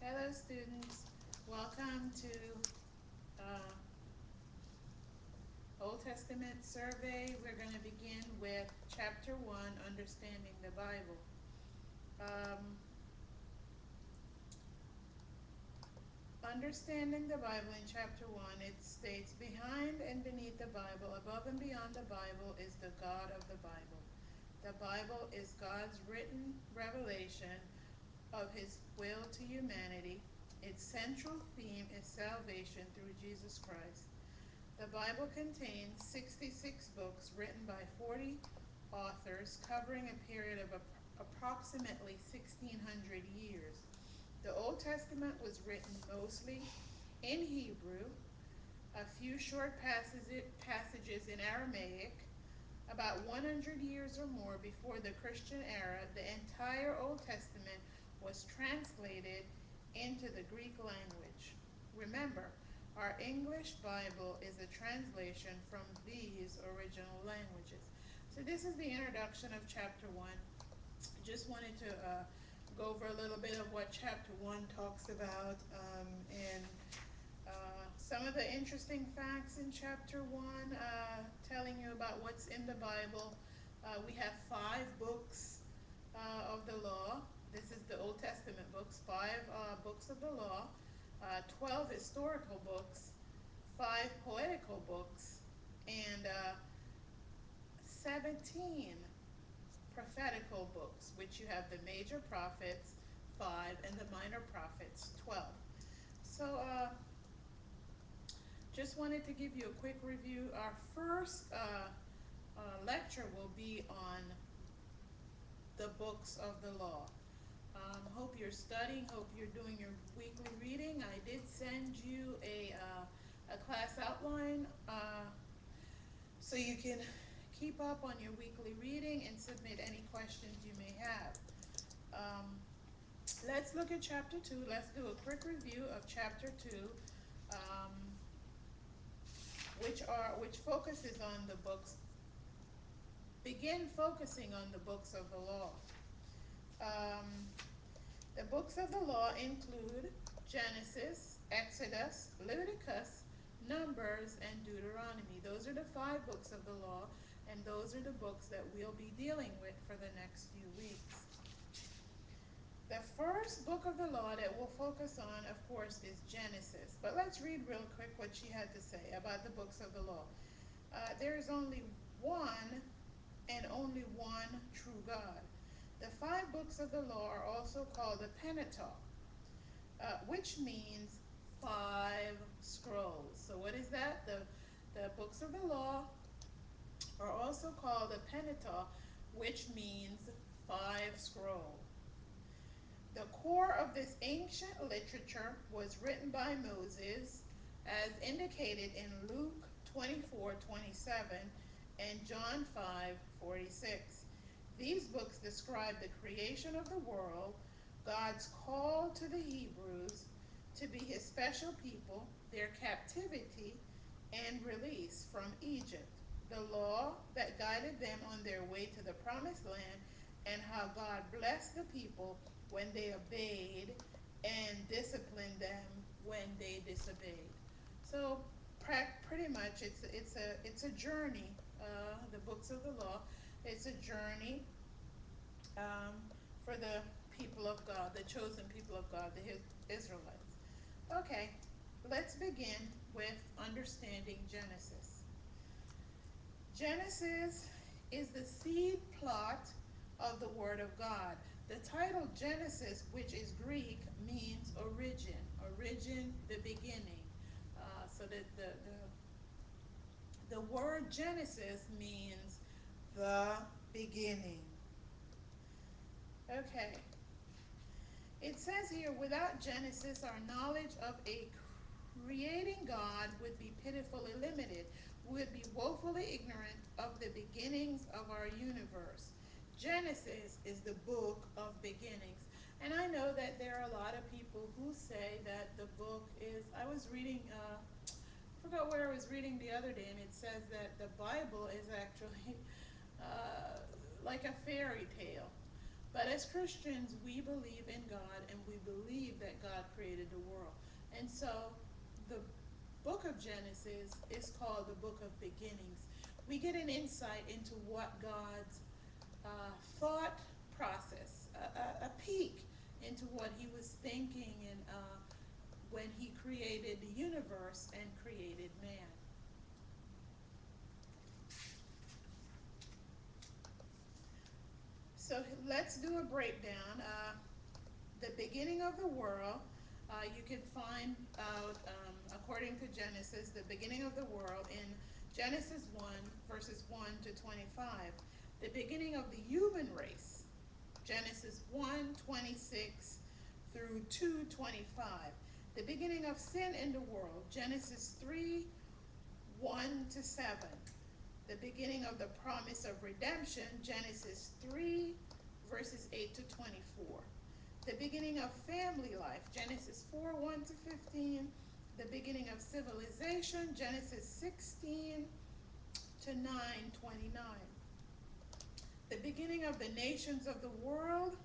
Hello students, welcome to uh, Old Testament survey. We're going to begin with chapter 1, Understanding the Bible. Um, Understanding the Bible in chapter 1, it states, behind and beneath the Bible, above and beyond the Bible, is the God of the Bible. The Bible is God's written revelation of his will to humanity. Its central theme is salvation through Jesus Christ. The Bible contains 66 books written by 40 authors covering a period of approximately 1600 years. The Old Testament was written mostly in Hebrew, a few short passages in Aramaic. About 100 years or more before the Christian era, the entire Old Testament was translated into the Greek language. Remember, our English Bible is a translation from these original languages. So this is the introduction of chapter 1. I just wanted to go over a little bit of what chapter 1 talks about, and some of the interesting facts in chapter 1, telling you about what's in the Bible. We have 5 books of the law. This is the Old Testament books, 5 books of the law, 12 historical books, 5 poetical books, and 17 prophetical books, which you have the major prophets, 5, and the minor prophets, 12. So just wanted to give you a quick review. Our first lecture will be on the books of the law. Hope you're studying, hope you're doing your weekly reading. I did send you a class outline so you can keep up on your weekly reading and submit any questions you may have. Let's look at chapter 2. Let's do a quick review of chapter 2, which focuses on the books. Begin focusing on the books of the law. The books of the law include Genesis, Exodus, Leviticus, Numbers, and Deuteronomy. Those are the 5 books of the law, and those are the books that we'll be dealing with for the next few weeks. The first book of the law that we'll focus on, of course, is Genesis. But let's read real quick what she had to say about the books of the law. There is only one and only one true God. The 5 books of the law are also called the Pentateuch, which means 5 scrolls. So what is that? The books of the law are also called the Pentateuch, which means 5 scrolls. The core of this ancient literature was written by Moses, as indicated in Luke 24:27 and John 5:46. These books describe the creation of the world, God's call to the Hebrews to be his special people, their captivity, and release from Egypt, the law that guided them on their way to the promised land, and how God blessed the people when they obeyed and disciplined them when they disobeyed. So pretty much it's a journey. The books of the law, it's a journey for the people of God, the chosen people of God, the Israelites. Okay, let's begin with understanding Genesis. Genesis is the seed plot of the Word of God. The title Genesis, which is Greek, means origin, the beginning. So the word Genesis means the beginning. Okay. It says here, without Genesis, our knowledge of a creating God would be pitifully limited. We would be woefully ignorant of the beginnings of our universe. Genesis is the book of beginnings. And I know that there are a lot of people who say that the book is, I was reading, I forgot where I was reading the other day, and it says that the Bible is actually like a fairy tale. But as Christians, we believe in God and we believe that God created the world. And so the book of Genesis is called the book of beginnings. We get an insight into what God's thought process, a peek into what he was thinking and when he created the universe and created man. So let's do a breakdown. The beginning of the world, you can find out, according to Genesis, the beginning of the world in Genesis 1, verses 1 to 25. The beginning of the human race, Genesis 1:26 through 2:25. The beginning of sin in the world, Genesis 3:1 to 7. The beginning of the promise of redemption, Genesis 3, verses 8 to 24. The beginning of family life, Genesis 4:1 to 15. The beginning of civilization, Genesis 16 to 9:29. The beginning of the nations of the world,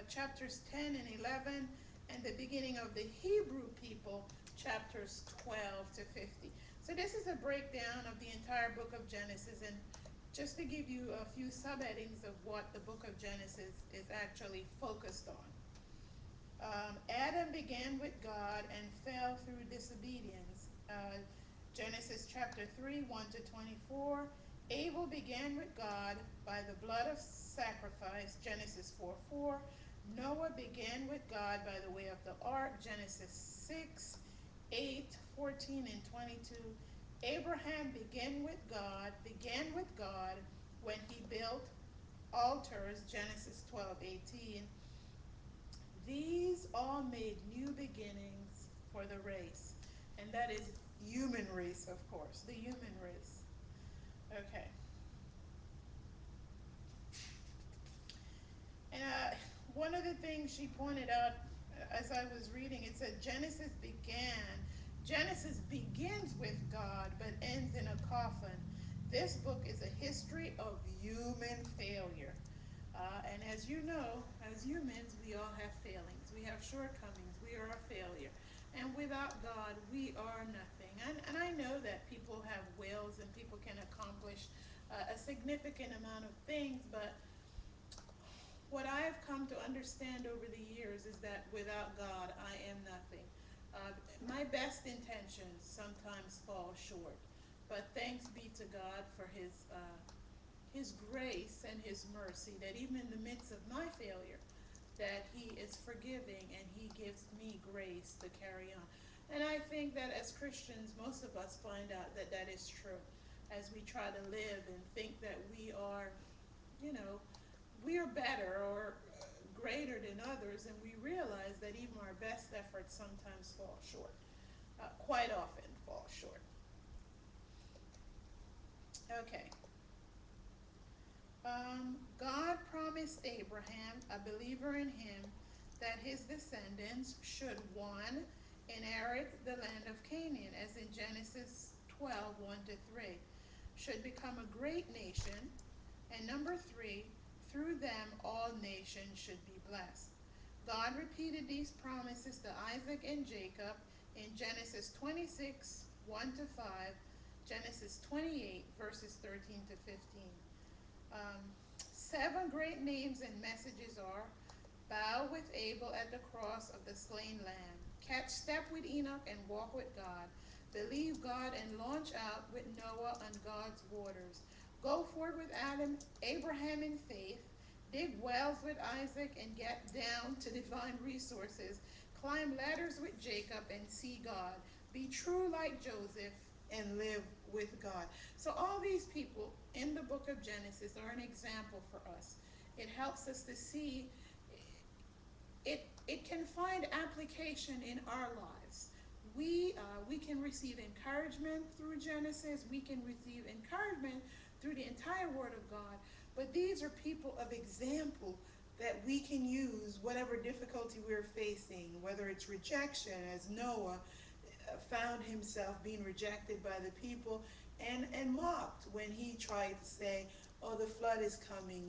chapters 10 and 11, and the beginning of the Hebrew people, chapters 12 to 50. So this is a breakdown of the entire book of Genesis, and just to give you a few subheadings of what the book of Genesis is actually focused on. Adam began with God and fell through disobedience. Genesis chapter 3, 1 to 24. Abel began with God by the blood of sacrifice, Genesis 4:4. Noah began with God by the way of the ark, Genesis 6:8, 14, and 22. Abraham began with God when he built altars, Genesis 12:18. These all made new beginnings for the race. And that is human race, of course, the human race. Okay. And one of the things she pointed out as I was reading, it said Genesis begins with God but ends in a coffin. This book is a history of human failure. And as you know, as humans, we all have failings. We have shortcomings. We are a failure. And without God, we are nothing. And I know that people have wills and people can accomplish a significant amount of things, but what I have come to understand over the years is that without God, I am nothing. My best intentions sometimes fall short, but thanks be to God for His grace and His mercy, that even in the midst of my failure, that He is forgiving and He gives me grace to carry on. And I think that as Christians, most of us find out that that is true as we try to live and think that we are, you know, we are better or greater than others, and we realize that even our best efforts sometimes fall short, quite often fall short. Okay. God promised Abraham, a believer in him, that his descendants should, one, inherit the land of Canaan, as in Genesis 12, 1 to 3, should become a great nation, and number 3, through them all nations should be blessed. God repeated these promises to Isaac and Jacob in Genesis 26, 1 to 5, Genesis 28, verses 13 to 15. 7 great names and messages are: bow with Abel at the cross of the slain lamb, catch step with Enoch and walk with God, believe God and launch out with Noah on God's waters, go forward with Abraham in faith, dig wells with Isaac and get down to divine resources, climb ladders with Jacob and see God, be true like Joseph and live with God. So all these people in the book of Genesis are an example for us. It helps us to see it can find application in our lives. We can receive encouragement through Genesis. We can receive encouragement through the entire Word of God. But these are people of example that we can use whatever difficulty we're facing, whether it's rejection, as Noah found himself being rejected by the people and mocked when he tried to say, oh, the flood is coming,